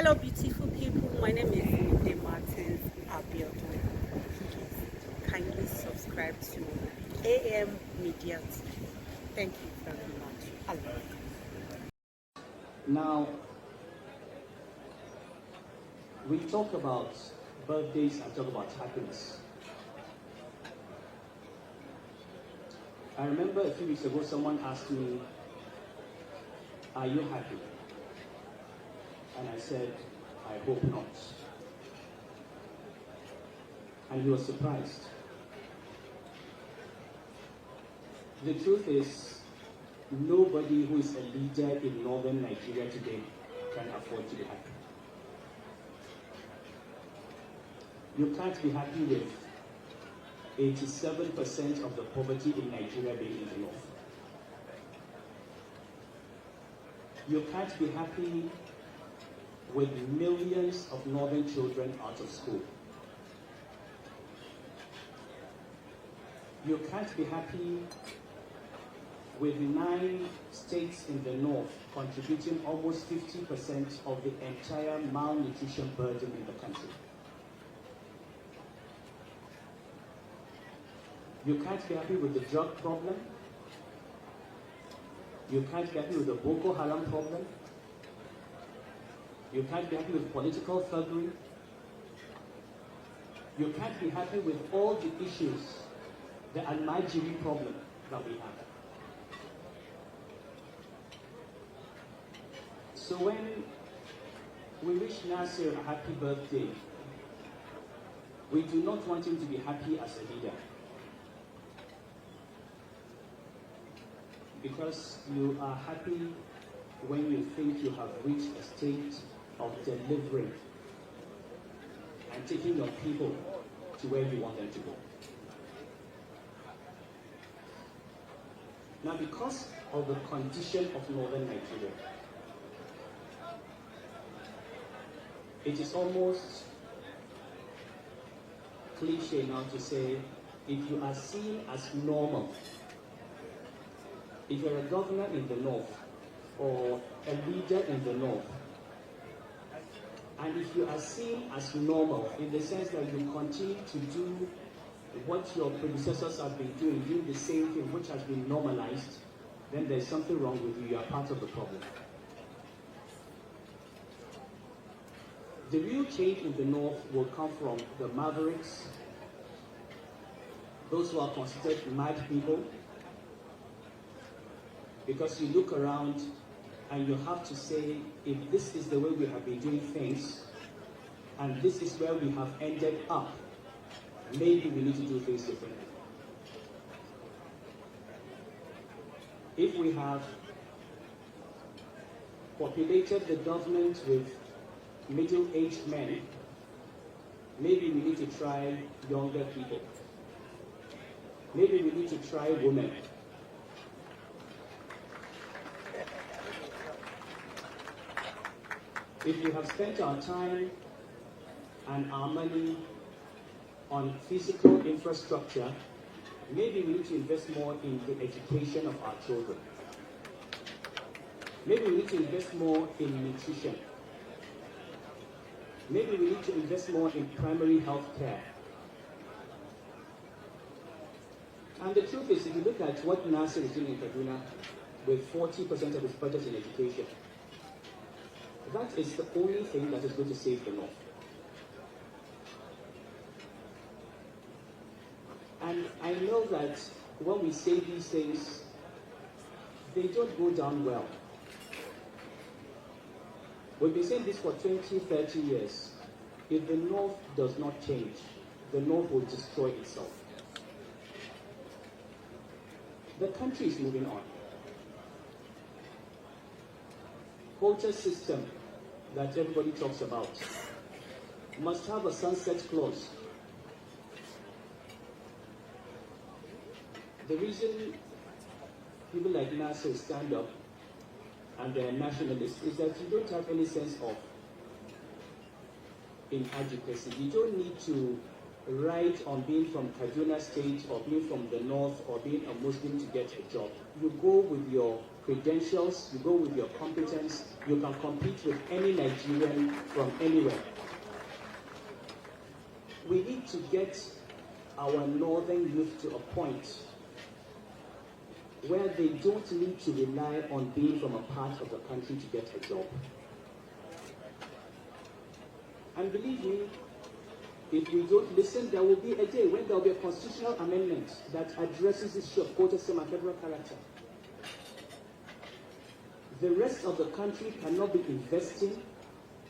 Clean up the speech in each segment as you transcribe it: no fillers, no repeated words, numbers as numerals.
Hello, beautiful people. My name is Emir. Please kindly subscribe to AM Media TV. Thank you very much. I love you. Now, we talk about birthdays and talk about happiness. I remember a few weeks ago someone asked me, "Are you happy?" And I said, "I hope not." And he was surprised. The truth is, nobody who is a leader in northern Nigeria today can afford to be happy. You can't be happy with 87% of the poverty in Nigeria being in the north. You can't be happy with millions of northern children out of school. You can't be happy with 9 states in the north contributing almost 50% of the entire malnutrition burden in the country. You can't be happy with the drug problem. You can't be happy with the Boko Haram problem. You can't be happy with political thuggery. You can't be happy with all the issues, the Almajiri problem that we have. So when we wish Nasir a happy birthday, we do not want him to be happy as a leader. Because you are happy when you think you have reached a state of delivering and taking your people to where you want them to go. Now, because of the condition of northern Nigeria, it is almost cliche now to say, if you are seen as normal, if you're a governor in the north or a leader in the north, and if you are seen as normal in the sense that you continue to do what your predecessors have been doing the same thing which has been normalized, then there's something wrong with you. You are part of the problem. The real change in the north will come from the mavericks, those who are considered mad people, because you look around and you have to say, if this is the way we have been doing things, and this is where we have ended up, maybe we need to do things differently. If we have populated the government with middle-aged men, maybe we need to try younger people. Maybe we need to try women. If we have spent our time and our money on physical infrastructure, maybe we need to invest more in the education of our children. Maybe we need to invest more in nutrition. Maybe we need to invest more in primary health care. And the truth is, if you look at what Nasir is doing in Kaduna with 40% of his budget in education, that is the only thing that is going to save the north. And I know that when we say these things, they don't go down well. We've been saying this for 20, 30 years. If the north does not change, the north will destroy itself. The country is moving on. Quota system that everybody talks about must have a sunset clause. The reason people like Nasir stand up and they're nationalists is that you don't have any sense of inadequacy. You don't need to ride on being from Kaduna State or being from the north or being a Muslim to get a job. You go with your credentials, you go with your competence, you can compete with any Nigerian from anywhere. We need to get our northern youth to a point where they don't need to rely on being from a part of the country to get a job. And believe me, if we don't listen, there will be a day when there will be a constitutional amendment that addresses this issue of quota system and federal character. The rest of the country cannot be investing,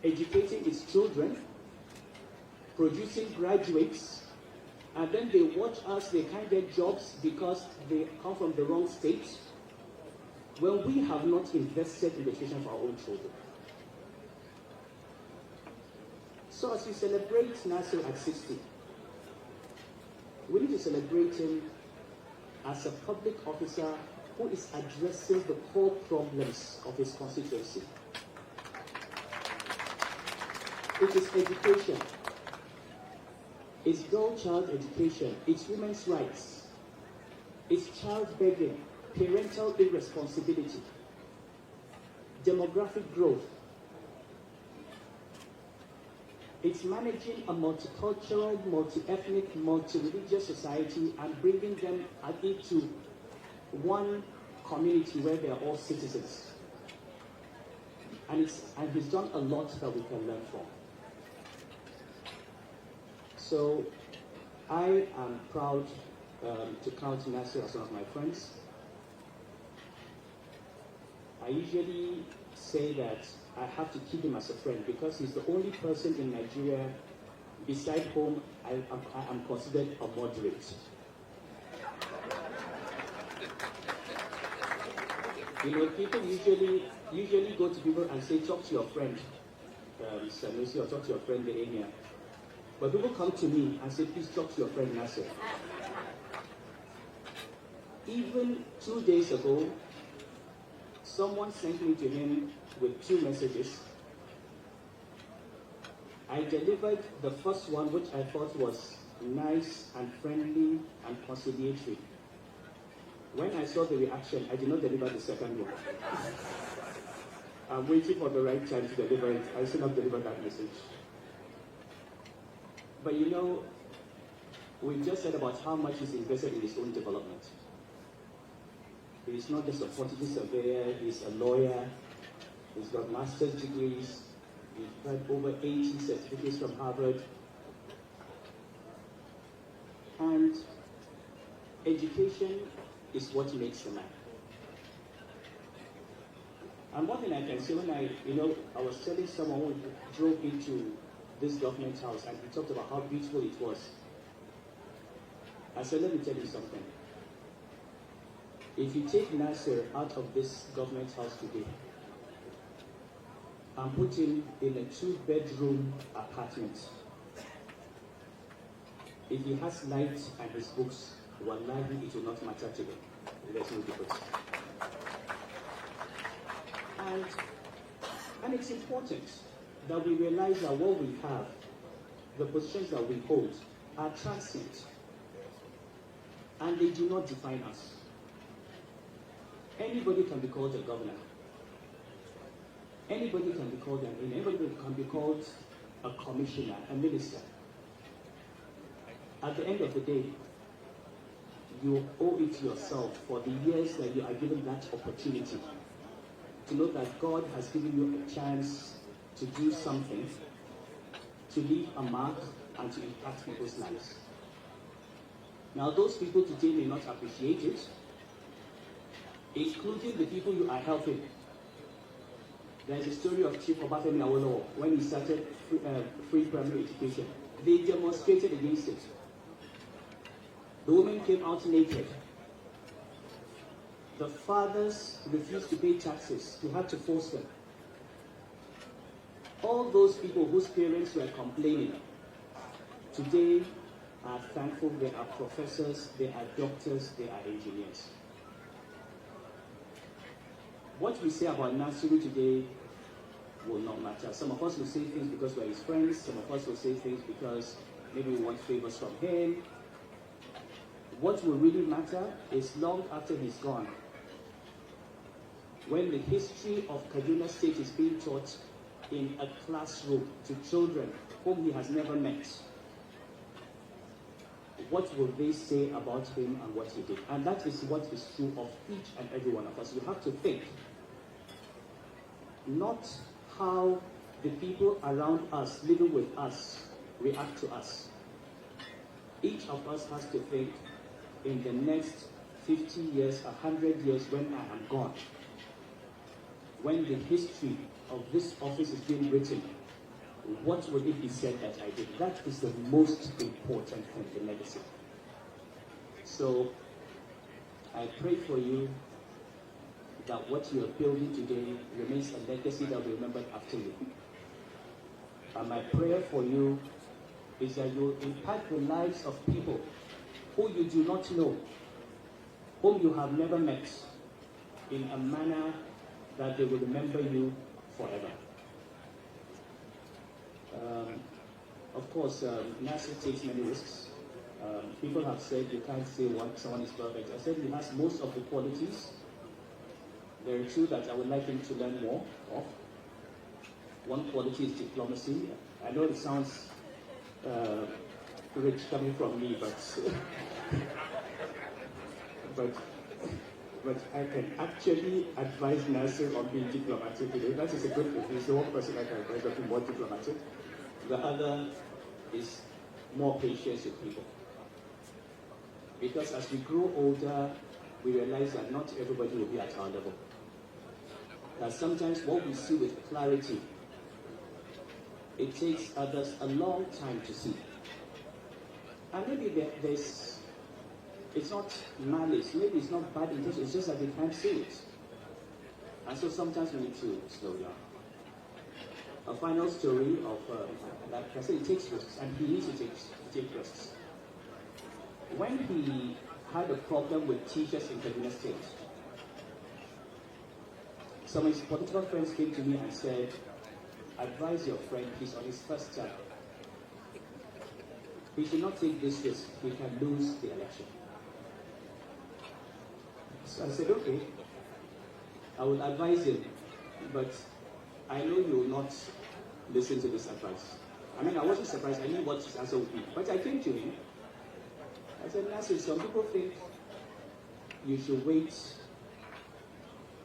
educating its children, producing graduates, and then they watch us, they can't get jobs because they come from the wrong state, when we have not invested in the education of our own children. So as we celebrate Nasser at 60, we need to celebrate him as a public officer who is addressing the core problems of his constituency. It is education. It's girl-child education. It's women's rights. It's child begging, parental irresponsibility, demographic growth. It's managing a multicultural, multi-ethnic, multi-religious society and bringing them into one community where they are all citizens. And he's done a lot that we can learn from. So I am proud to count Nasser as one of my friends. I usually say that I have to keep him as a friend because he's the only person in Nigeria beside whom I am considered a moderate. You know, people usually go to people and say, talk to your friend, Sanusi, or talk to your friend, Emir. But people come to me and say, please talk to your friend, Nasser. Even 2 days ago, someone sent me to him with 2 messages. I delivered the first one, which I thought was nice and friendly and conciliatory. When I saw the reaction, I did not deliver the second one. I'm waiting for the right time to deliver it. I still not deliver that message. But you know, we just said about how much he's invested in his own development. He's not just a quantity surveyor, he's a lawyer, he's got master's degrees, he's got over 80 certificates from Harvard. And education is what makes the man. And one thing I can say, when I was telling someone who drove into this government house and he talked about how beautiful it was. I said, let me tell you something. If you take Nasser out of this government house today and put him in a 2-bedroom apartment, if he has light and his books, wallahi, it will not matter to him. There's no difference. And it's important that we realize that what we have, the positions that we hold, are transient. And they do not define us. Anybody can be called a governor. Anybody can be called an engineer. Anybody can be called a commissioner, a minister. At the end of the day, you owe it to yourself for the years that you are given that opportunity to know that God has given you a chance to do something, to leave a mark, and to impact people's lives. Now, those people today may not appreciate it, including the people you are helping. There's a story of Chief Obafemi Awolowo when he started free primary education. They demonstrated against it. The women came out naked. The fathers refused to pay taxes. You had to force them. All those people whose parents were complaining today are thankful. They are professors, they are doctors, they are engineers. What we say about Nasiru today will not matter. Some of us will say things because we're his friends. Some of us will say things because maybe we want favors from him. What will really matter is long after he's gone, when the history of Kaduna State is being taught in a classroom to children whom he has never met, what will they say about him and what he did? And that is what is true of each and every one of us. We have to think, not how the people around us, living with us, react to us. Each of us has to think, in the next 50 years, 100 years, when I am gone, when the history of this office is being written, what will it be said that I did? That is the most important thing, the legacy. So I pray for you that what you are building today remains a legacy that will be remembered after you. And my prayer for you is that you will impact the lives of people who you do not know, whom you have never met, in a manner that they will remember you forever. Of course, Nasser takes many risks. People have said you can't say someone is perfect. I said he has most of the qualities. There are two that I would like him to learn more of. One quality is diplomacy. I know it sounds rich coming from me, but I can actually advise Nasser on being diplomatic today. That is a good thing. He's the one person I can advise on being more diplomatic. The other is more patience with people. Because as we grow older, we realize that not everybody will be at our level. That sometimes what we see with clarity, it takes others a long time to see. And maybe it's not malice, maybe it's not bad intention, it's just that they can't see it. And so sometimes we need to slow down. A final story of, like I said, it takes risks, and he needs to take risks. When he had a problem with teachers in Kaduna State, some of his political friends came to me and said, advise your friend, he's on his first term. He should not take this risk, he can lose the election. So I said, okay, I will advise him, but I know you will not listen to this advice. I mean, I wasn't surprised, I knew what his answer would be. But I came to him, I said, Nasir, some people think you should wait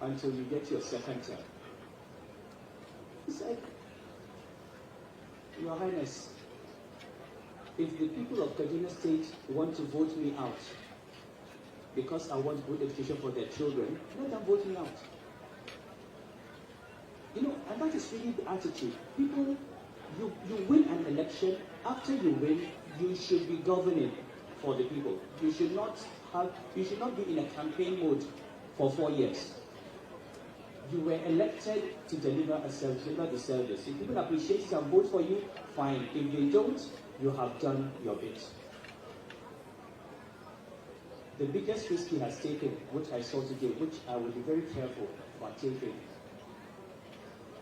until you get your second term. He said, Your Highness, if the people of Kaduna State want to vote me out because I want good education for their children, let them vote me out. You know, and that is really the attitude. People, you win an election. After you win, you should be governing for the people. You should not be in a campaign mode for 4 years. You were elected to deliver the service. If people appreciate it and vote for you, fine. If they don't, you have done your bit. The biggest risk he has taken, which I saw today, which I will be very careful about taking,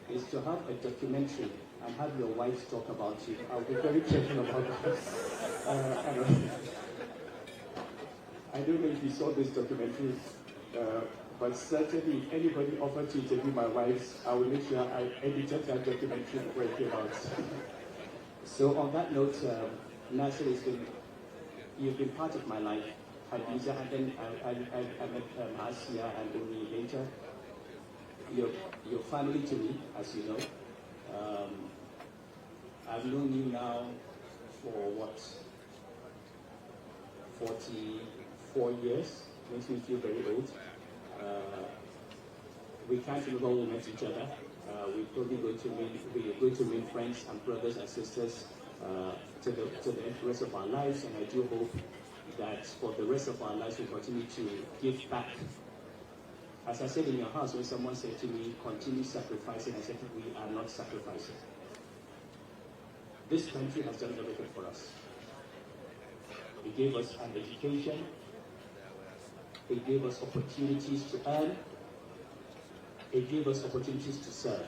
is to have a documentary and have your wife talk about you. I'll be very careful about that. I don't know if you saw this documentary, but certainly if anybody offered to interview my wife, I will make sure I edited that documentary before it came out. So on that note, Nasser, you've been part of my life. Hadiza, and then I met Asia and Umi later. Your family to me, as you know. I've known you now for 44 years. Makes me feel very old. We can't remember when we met each other. We're probably going to remain friends and brothers and sisters to the rest of our lives, and I do hope that for the rest of our lives we continue to give back. As I said in your house, when someone said to me, continue sacrificing, I said, we are not sacrificing. This country has done everything for us. It gave us an education. It gave us opportunities to earn. It gave us opportunities to serve.